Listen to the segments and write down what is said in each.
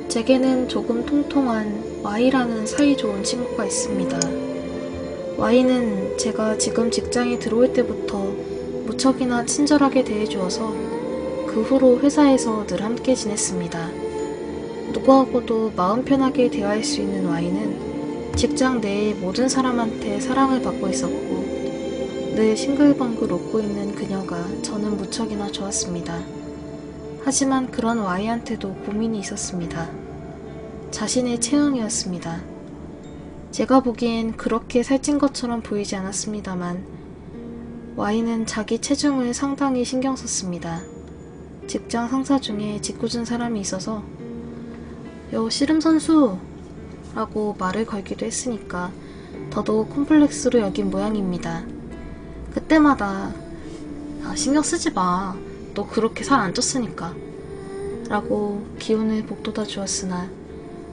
제게는 조금 통통한 Y라는 사이좋은 친구가 있습니다. Y는 제가 지금 직장에 들어올 때부터 무척이나 친절하게 대해주어서 그 후로 회사에서 늘 함께 지냈습니다. 누구하고도 마음 편하게 대화할 수 있는 Y는 직장 내의 모든 사람한테 사랑을 받고 있었고 늘 싱글벙글 웃고 있는 그녀가 저는 무척이나 좋았습니다. 하지만 그런 Y한테도 고민이 있었습니다. 자신의 체형이었습니다. 제가 보기엔 그렇게 살찐 것처럼 보이지 않았습니다만 Y는 자기 체중을 상당히 신경 썼습니다. 직장 상사 중에 짓궂은 사람이 있어서 요 씨름 선수! 라고 말을 걸기도 했으니까 더더욱 콤플렉스로 여긴 모양입니다. 그때마다 신경 쓰지 마. 너 그렇게 살 안 쪘으니까. 라고 기운을 북돋아 주었으나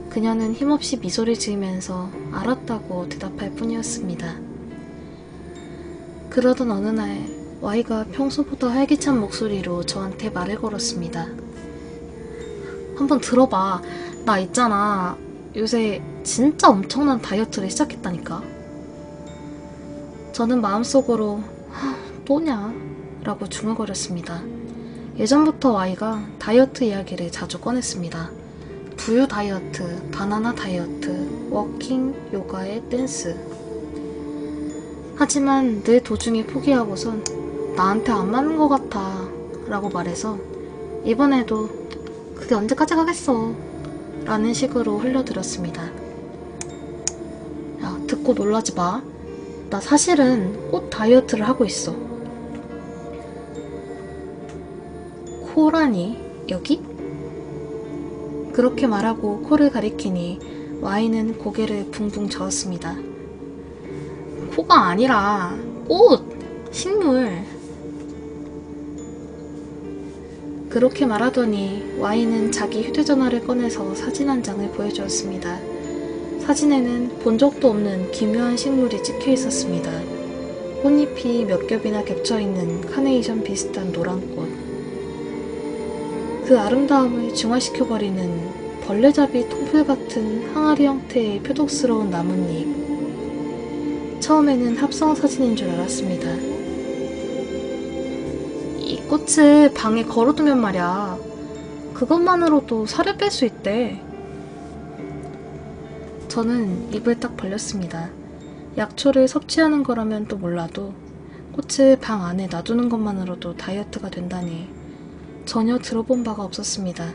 그녀는 힘없이 미소를 지으면서 알았다고 대답할 뿐이었습니다. 그러던 어느 날 Y가 평소보다 활기찬 목소리로 저한테 말을 걸었습니다. 한번 들어봐. 나 있잖아. 요새 진짜 엄청난 다이어트를 시작했다니까. 저는 마음속으로 또냐? 라고 중얼거렸습니다. 예전부터 Y가 다이어트 이야기를 자주 꺼냈습니다. 부유 다이어트, 바나나 다이어트, 워킹, 요가에 댄스. 하지만 늘 도중에 포기하고선 나한테 안 맞는 것 같아 라고 말해서 이번에도 그게 언제까지 가겠어 라는 식으로 흘려들었습니다. 야, 듣고 놀라지 마. 나 사실은 옷 다이어트를 하고 있어. 코라니? 여기? 그렇게 말하고 코를 가리키니 Y는 고개를 붕붕 저었습니다. 코가 아니라 꽃! 식물! 그렇게 말하더니 Y는 자기 휴대전화를 꺼내서 사진 한 장을 보여주었습니다. 사진에는 본 적도 없는 기묘한 식물이 찍혀 있었습니다. 꽃잎이 몇 겹이나 겹쳐있는 카네이션 비슷한 노란 꽃. 그 아름다움을 중화시켜버리는 벌레잡이 통풀 같은 항아리 형태의 표독스러운 나뭇잎. 처음에는 합성 사진인 줄 알았습니다. 이 꽃을 방에 걸어두면 말이야. 그것만으로도 살을 뺄 수 있대. 저는 입을 딱 벌렸습니다. 약초를 섭취하는 거라면 또 몰라도 꽃을 방 안에 놔두는 것만으로도 다이어트가 된다니 전혀 들어본 바가 없었습니다.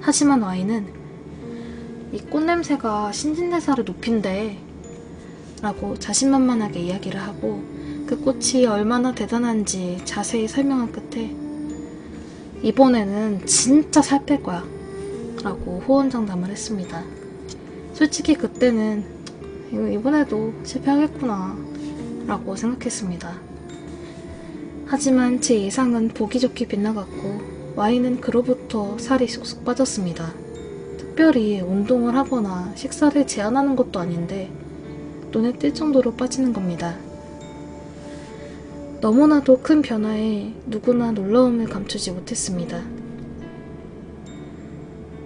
하지만 Y는 이 꽃냄새가 신진대사를 높인대 라고 자신만만하게 이야기를 하고 그 꽃이 얼마나 대단한지 자세히 설명한 끝에 이번에는 진짜 살 뺄 거야 라고 호언장담을 했습니다. 솔직히 그때는 이번에도 실패하겠구나 라고 생각했습니다. 하지만 제 예상은 보기 좋게 빗나갔고 Y는 그로부터 살이 쑥쑥 빠졌습니다. 특별히 운동을 하거나 식사를 제한하는 것도 아닌데 눈에 띌 정도로 빠지는 겁니다. 너무나도 큰 변화에 누구나 놀라움을 감추지 못했습니다.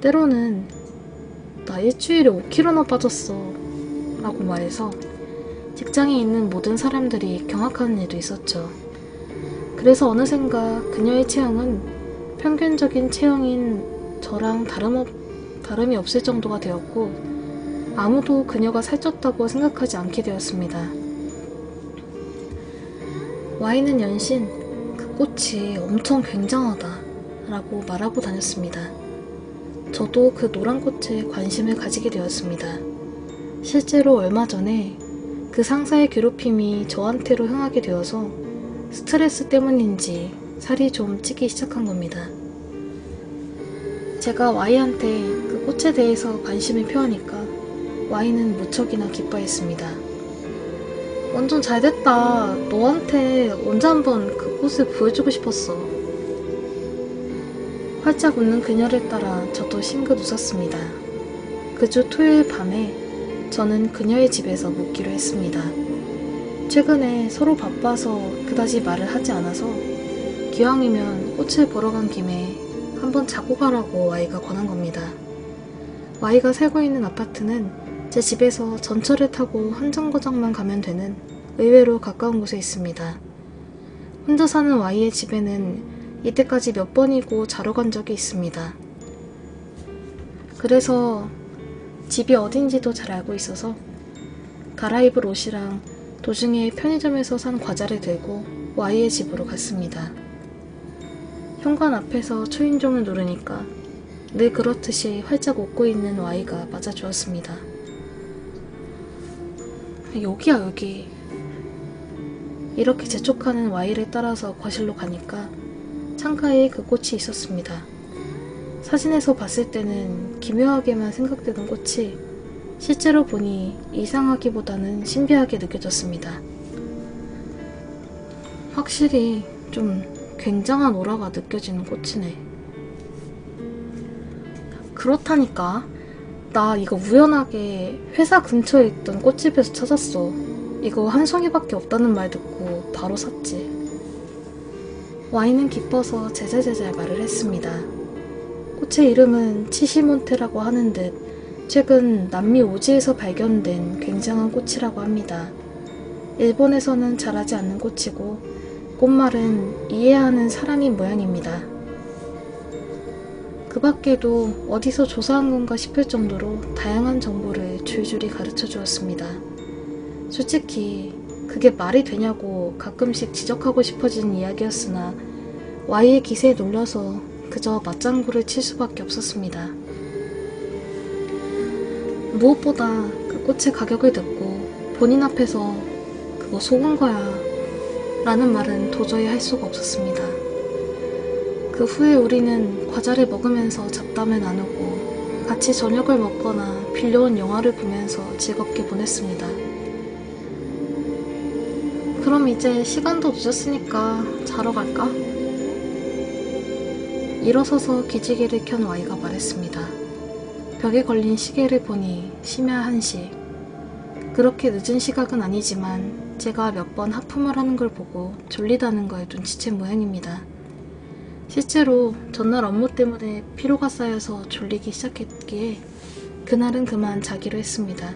때로는 나 일주일에 5kg나 빠졌어 라고 말해서 직장에 있는 모든 사람들이 경악하는 일도 있었죠. 그래서 어느샌가 그녀의 체형은 평균적인 체형인 저랑 다름이 없을 정도가 되었고 아무도 그녀가 살쪘다고 생각하지 않게 되었습니다. Y는 연신 그 꽃이 엄청 굉장하다 라고 말하고 다녔습니다. 저도 그 노란 꽃에 관심을 가지게 되었습니다. 실제로 얼마 전에 그 상사의 괴롭힘이 저한테로 향하게 되어서 스트레스 때문인지 살이 좀 찌기 시작한 겁니다. 제가 Y한테 그 꽃에 대해서 관심을 표하니까 Y는 무척이나 기뻐했습니다. 완전 잘됐다. 너한테 언제 한번 그 꽃을 보여주고 싶었어. 활짝 웃는 그녀를 따라 저도 싱긋 웃었습니다. 그 주 토요일 밤에 저는 그녀의 집에서 묵기로 했습니다. 최근에 서로 바빠서 그다지 말을 하지 않아서 기왕이면 꽃을 보러 간 김에 한번 자고 가라고 Y가 권한 겁니다. Y가 살고 있는 아파트는 제 집에서 전철을 타고 한 정거장만 가면 되는 의외로 가까운 곳에 있습니다. 혼자 사는 Y의 집에는 이때까지 몇 번이고 자러 간 적이 있습니다. 그래서 집이 어딘지도 잘 알고 있어서 갈아입을 옷이랑 도중에 편의점에서 산 과자를 들고 Y의 집으로 갔습니다. 현관 앞에서 초인종을 누르니까 늘 그렇듯이 활짝 웃고 있는 Y가 맞아주었습니다. 여기야 여기. 이렇게 재촉하는 Y를 따라서 거실로 가니까 창가에 그 꽃이 있었습니다. 사진에서 봤을 때는 기묘하게만 생각되던 꽃이 실제로 보니 이상하기보다는 신비하게 느껴졌습니다. 확실히 좀 굉장한 오라가 느껴지는 꽃이네. 그렇다니까. 나 이거 우연하게 회사 근처에 있던 꽃집에서 찾았어. 이거 한 송이밖에 없다는 말 듣고 바로 샀지. Y는 기뻐서 제잘제잘 말을 했습니다. 꽃의 이름은 치시몬테라고 하는 듯 최근 남미 오지에서 발견된 굉장한 꽃이라고 합니다. 일본에서는 자라지 않는 꽃이고 꽃말은 이해하는 사람이 모양입니다. 그 밖에도 어디서 조사한 건가 싶을 정도로 다양한 정보를 줄줄이 가르쳐 주었습니다. 솔직히 그게 말이 되냐고 가끔씩 지적하고 싶어지는 이야기였으나 Y의 기세에 놀라서 그저 맞장구를 칠 수밖에 없었습니다. 무엇보다 그 꽃의 가격을 듣고 본인 앞에서 그거 속은 거야 라는 말은 도저히 할 수가 없었습니다. 그 후에 우리는 과자를 먹으면서 잡담을 나누고 같이 저녁을 먹거나 빌려온 영화를 보면서 즐겁게 보냈습니다. 그럼 이제 시간도 늦었으니까 자러 갈까? 일어서서 기지개를 켠 Y가 말했습니다. 벽에 걸린 시계를 보니 심야 1시. 그렇게 늦은 시각은 아니지만 제가 몇 번 하품을 하는 걸 보고 졸리다는 걸 눈치챈 모양입니다. 실제로 전날 업무 때문에 피로가 쌓여서 졸리기 시작했기에 그날은 그만 자기로 했습니다.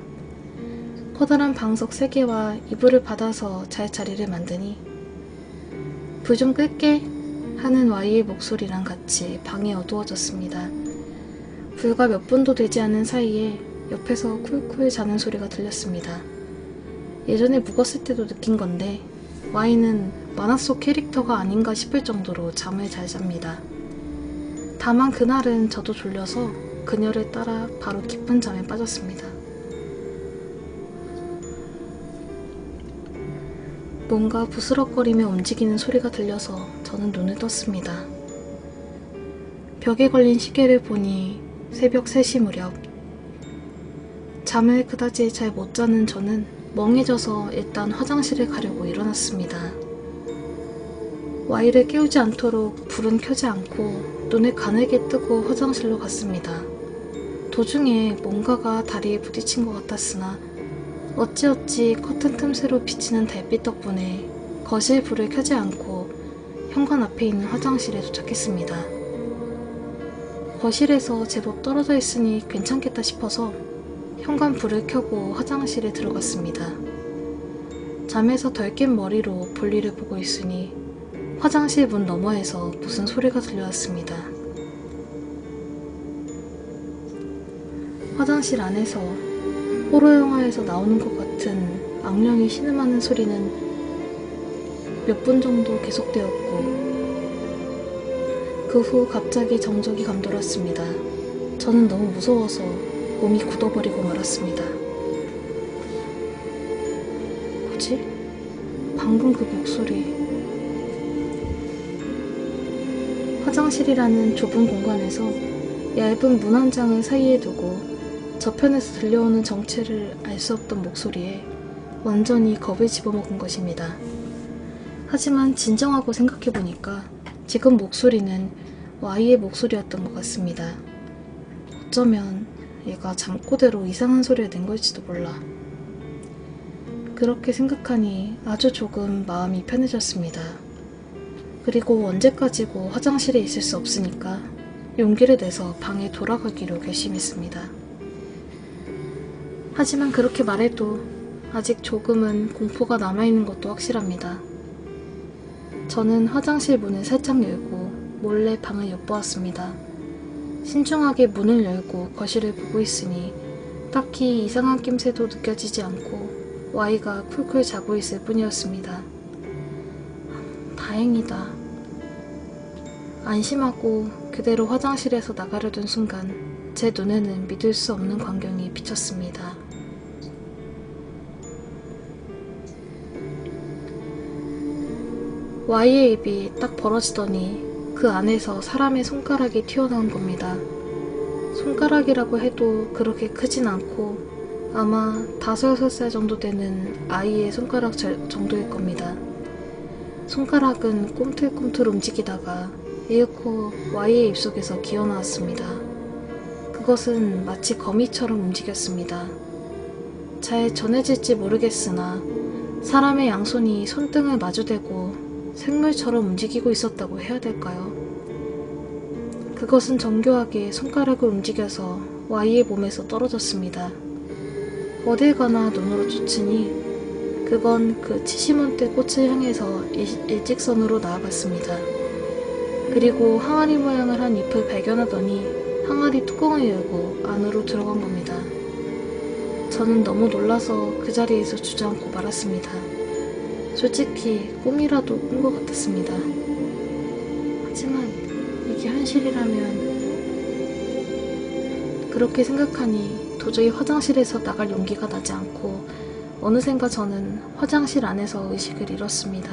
커다란 방석 3개와 이불을 받아서 잘 자리를 만드니 불 좀 끌게 하는 Y의 목소리랑 같이 방이 어두워졌습니다. 불과 몇 분도 되지 않은 사이에 옆에서 쿨쿨 자는 소리가 들렸습니다. 예전에 묵었을 때도 느낀 건데 Y는 만화 속 캐릭터가 아닌가 싶을 정도로 잠을 잘 잡니다. 다만 그날은 저도 졸려서 그녀를 따라 바로 깊은 잠에 빠졌습니다. 뭔가 부스럭거리며 움직이는 소리가 들려서 저는 눈을 떴습니다. 벽에 걸린 시계를 보니 새벽 3시 무렵. 잠을 그다지 잘 못 자는 저는 멍해져서 일단 화장실에 가려고 일어났습니다. Y를 깨우지 않도록 불은 켜지 않고 눈을 가늘게 뜨고 화장실로 갔습니다. 도중에 뭔가가 다리에 부딪힌 것 같았으나 어찌어찌 커튼 틈새로 비치는 달빛 덕분에 거실 불을 켜지 않고 현관 앞에 있는 화장실에 도착했습니다. 거실에서 제법 떨어져 있으니 괜찮겠다 싶어서 현관 불을 켜고 화장실에 들어갔습니다. 잠에서 덜 깬 머리로 볼일을 보고 있으니 화장실 문 너머에서 무슨 소리가 들려왔습니다. 화장실 안에서 호러 영화에서 나오는 것 같은 악령이 신음하는 소리는 몇 분 정도 계속되었고 그 후 갑자기 정적이 감돌았습니다. 저는 너무 무서워서 몸이 굳어버리고 말았습니다. 뭐지? 방금 그 목소리. 화장실이라는 좁은 공간에서 얇은 문 한 장을 사이에 두고 저편에서 들려오는 정체를 알 수 없던 목소리에 완전히 겁을 집어먹은 것입니다. 하지만 진정하고 생각해보니까 지금 목소리는 Y의 목소리였던 것 같습니다. 어쩌면 얘가 잠꼬대로 이상한 소리를 낸 걸지도 몰라. 그렇게 생각하니 아주 조금 마음이 편해졌습니다. 그리고 언제까지고 화장실에 있을 수 없으니까 용기를 내서 방에 돌아가기로 결심했습니다. 하지만 그렇게 말해도 아직 조금은 공포가 남아있는 것도 확실합니다. 저는 화장실 문을 살짝 열고 몰래 방을 엿보았습니다. 신중하게 문을 열고 거실을 보고 있으니 딱히 이상한 낌새도 느껴지지 않고 Y가 쿨쿨 자고 있을 뿐이었습니다. 다행이다. 안심하고 그대로 화장실에서 나가려던 순간 제 눈에는 믿을 수 없는 광경이 비쳤습니다. Y의 입이 딱 벌어지더니 그 안에서 사람의 손가락이 튀어나온 겁니다. 손가락이라고 해도 그렇게 크진 않고 아마 5-6살 정도 되는 아이의 손가락 정도일 겁니다. 손가락은 꿈틀꿈틀 움직이다가 이윽고 Y의 입속에서 기어나왔습니다. 그것은 마치 거미처럼 움직였습니다. 잘 전해질지 모르겠으나 사람의 양손이 손등을 마주대고 생물처럼 움직이고 있었다고 해야 될까요? 그것은 정교하게 손가락을 움직여서 Y의 몸에서 떨어졌습니다. 어딜 가나 눈으로 쫓으니 그건 그 치시몬대 꽃을 향해서 일직선으로 나아갔습니다. 그리고 항아리 모양을 한 잎을 발견하더니 항아리 뚜껑을 열고 안으로 들어간 겁니다. 저는 너무 놀라서 그 자리에서 주저앉고 말았습니다. 솔직히 꿈이라도 꾼 것 같았습니다. 하지만 이게 현실이라면 그렇게 생각하니 도저히 화장실에서 나갈 용기가 나지 않고 어느샌가 저는 화장실 안에서 의식을 잃었습니다.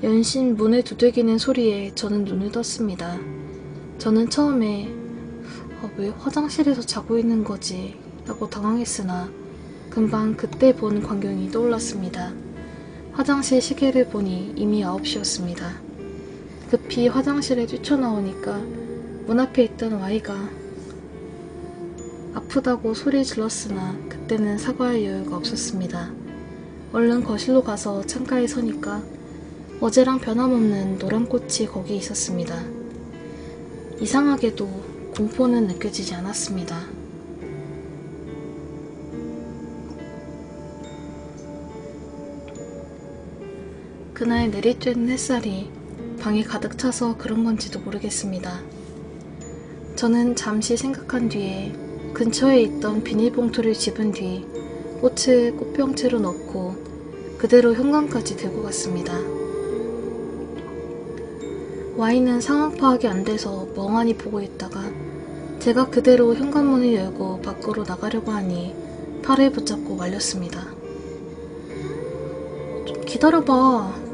연신 문을 두들기는 소리에 저는 눈을 떴습니다. 저는 처음에 왜 화장실에서 자고 있는 거지? 라고 당황했으나 금방 그때 본 광경이 떠올랐습니다. 화장실 시계를 보니 이미 9시였습니다. 급히 화장실에 뛰쳐나오니까 문 앞에 있던 Y가 아프다고 소리 질렀으나 그때는 사과할 여유가 없었습니다. 얼른 거실로 가서 창가에 서니까 어제랑 변함없는 노란 꽃이 거기 있었습니다. 이상하게도 공포는 느껴지지 않았습니다. 그날 내리쬐는 햇살이 방에 가득 차서 그런 건지도 모르겠습니다. 저는 잠시 생각한 뒤에 근처에 있던 비닐봉투를 집은 뒤 꽃을 꽃병채로 넣고 그대로 현관까지 들고 갔습니다. Y는 상황 파악이 안 돼서 멍하니 보고 있다가 제가 그대로 현관문을 열고 밖으로 나가려고 하니 팔을 붙잡고 말렸습니다. 좀 기다려봐.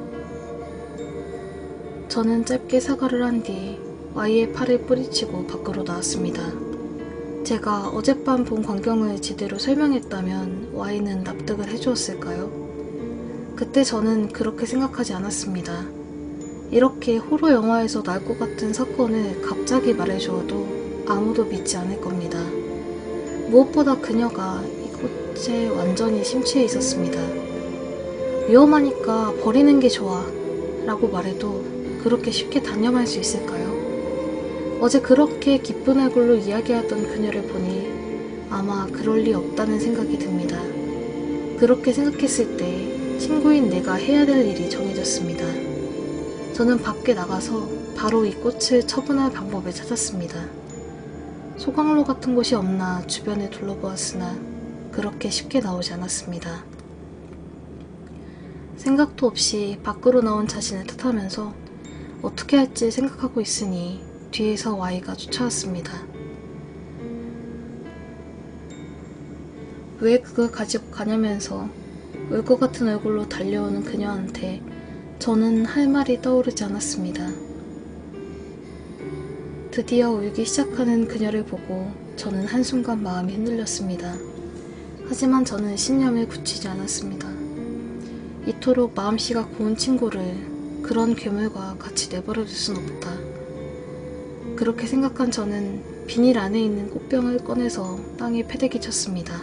저는 짧게 사과를 한 뒤 Y의 팔을 뿌리치고 밖으로 나왔습니다. 제가 어젯밤 본 광경을 제대로 설명했다면 Y는 납득을 해주었을까요? 그때 저는 그렇게 생각하지 않았습니다. 이렇게 호러 영화에서 날 것 같은 사건을 갑자기 말해주어도 아무도 믿지 않을 겁니다. 무엇보다 그녀가 이곳에 완전히 심취해 있었습니다. 위험하니까 버리는 게 좋아 라고 말해도 그렇게 쉽게 단념할 수 있을까요? 어제 그렇게 기쁜 얼굴로 이야기하던 그녀를 보니 아마 그럴 리 없다는 생각이 듭니다. 그렇게 생각했을 때 친구인 내가 해야 될 일이 정해졌습니다. 저는 밖에 나가서 바로 이 꽃을 처분할 방법을 찾았습니다. 소광로 같은 곳이 없나 주변을 둘러보았으나 그렇게 쉽게 나오지 않았습니다. 생각도 없이 밖으로 나온 자신을 탓하면서 어떻게 할지 생각하고 있으니 뒤에서 Y가 쫓아왔습니다. 왜 그걸 가지고 가냐면서 울 것 같은 얼굴로 달려오는 그녀한테 저는 할 말이 떠오르지 않았습니다. 드디어 울기 시작하는 그녀를 보고 저는 한순간 마음이 흔들렸습니다. 하지만 저는 신념을 굳히지 않았습니다. 이토록 마음씨가 고운 친구를 그런 괴물과 같이 내버려둘 순 없다. 그렇게 생각한 저는 비닐 안에 있는 꽃병을 꺼내서 땅에 패대기 쳤습니다.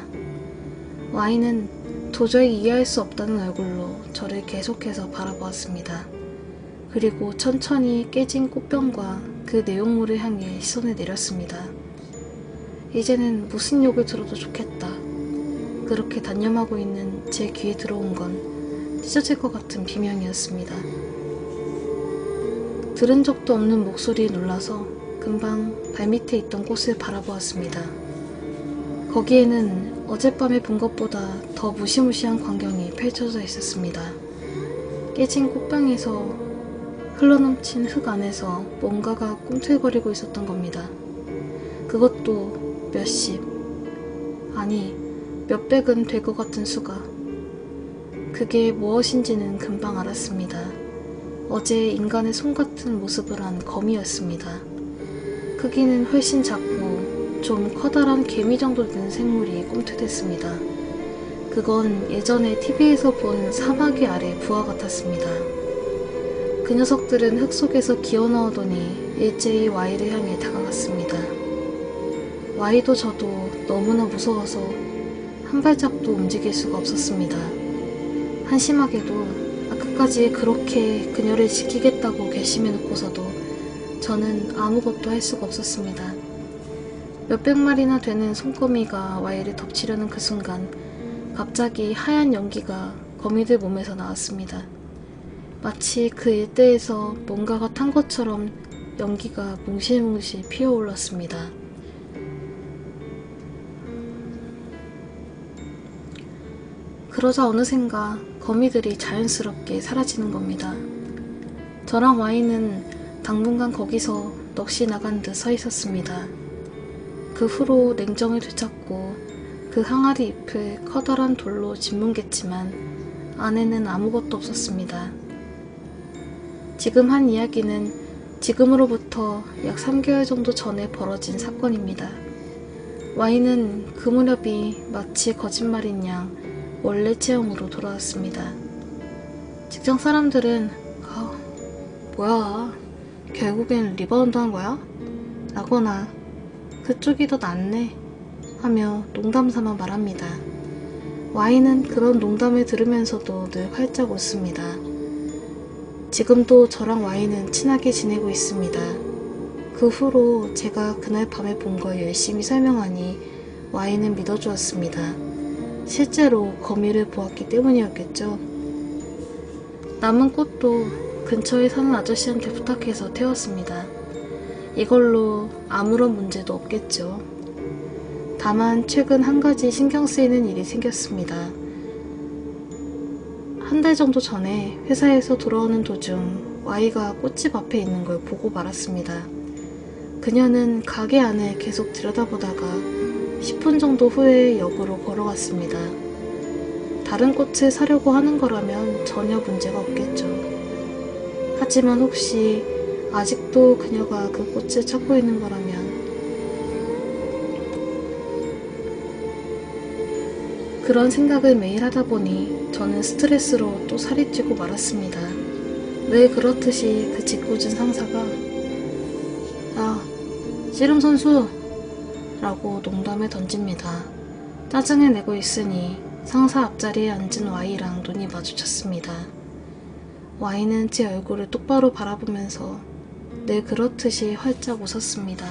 Y는 도저히 이해할 수 없다는 얼굴로 저를 계속해서 바라보았습니다. 그리고 천천히 깨진 꽃병과 그 내용물을 향해 시선을 내렸습니다. 이제는 무슨 욕을 들어도 좋겠다. 그렇게 단념하고 있는 제 귀에 들어온 건 찢어질 것 같은 비명이었습니다. 들은 적도 없는 목소리에 놀라서 금방 발밑에 있던 꽃을 바라보았습니다. 거기에는 어젯밤에 본 것보다 더 무시무시한 광경이 펼쳐져 있었습니다. 깨진 꽃병에서 흘러넘친 흙 안에서 뭔가가 꿈틀거리고 있었던 겁니다. 그것도 몇십, 아니 몇백은 될 것 같은 수가. 그게 무엇인지는 금방 알았습니다. 어제 인간의 손 같은 모습을 한 거미였습니다. 크기는 훨씬 작고 좀 커다란 개미 정도 되는 생물이 꿈틀댔습니다. 그건 예전에 TV에서 본 사마귀 알의 부하 같았습니다. 그 녀석들은 흙 속에서 기어나오더니 일제히 Y를 향해 다가갔습니다. Y도 저도 너무나 무서워서 한 발짝도 움직일 수가 없었습니다. 한심하게도 끝까지 그렇게 그녀를 지키겠다고 결심해놓고서도 저는 아무것도 할 수가 없었습니다. 몇백 마리나 되는 손거미가 Y를 덮치려는 그 순간 갑자기 하얀 연기가 거미들 몸에서 나왔습니다. 마치 그 일대에서 뭔가가 탄 것처럼 연기가 뭉실뭉실 피어올랐습니다. 그러자 어느샌가 거미들이 자연스럽게 사라지는 겁니다. 저랑 Y는 당분간 거기서 넋이 나간 듯 서 있었습니다. 그 후로 냉정을 되찾고 그 항아리 잎을 커다란 돌로 짓뭉갰지만 안에는 아무것도 없었습니다. 지금 한 이야기는 지금으로부터 약 3개월 정도 전에 벌어진 사건입니다. Y는 그 무렵이 마치 거짓말인 양 원래 체형으로 돌아왔습니다. 직장 사람들은 뭐야 결국엔 리바운드 한 거야? 라거나 그쪽이 더 낫네 하며 농담삼아 말합니다. Y는 그런 농담을 들으면서도 늘 활짝 웃습니다. 지금도 저랑 Y는 친하게 지내고 있습니다. 그 후로 제가 그날 밤에 본 걸 열심히 설명하니 Y는 믿어주었습니다. 실제로 거미를 보았기 때문이었겠죠. 남은 꽃도 근처에 사는 아저씨한테 부탁해서 태웠습니다. 이걸로 아무런 문제도 없겠죠. 다만 최근 한 가지 신경 쓰이는 일이 생겼습니다. 한 달 정도 전에 회사에서 돌아오는 도중 Y가 꽃집 앞에 있는 걸 보고 말았습니다. 그녀는 가게 안을 계속 들여다보다가 10분 정도 후에 역으로 걸어갔습니다. 다른 꽃을 사려고 하는 거라면 전혀 문제가 없겠죠. 하지만 혹시 아직도 그녀가 그 꽃을 찾고 있는 거라면 그런 생각을 매일 하다 보니 저는 스트레스로 또 살이 찌고 말았습니다. 늘 그렇듯이 그 짓궂은 상사가 야, 씨름 선수! 라고 농담을 던집니다. 짜증을 내고 있으니 상사 앞자리에 앉은 Y랑 눈이 마주쳤습니다. Y는 제 얼굴을 똑바로 바라보면서 늘 그렇듯이 활짝 웃었습니다.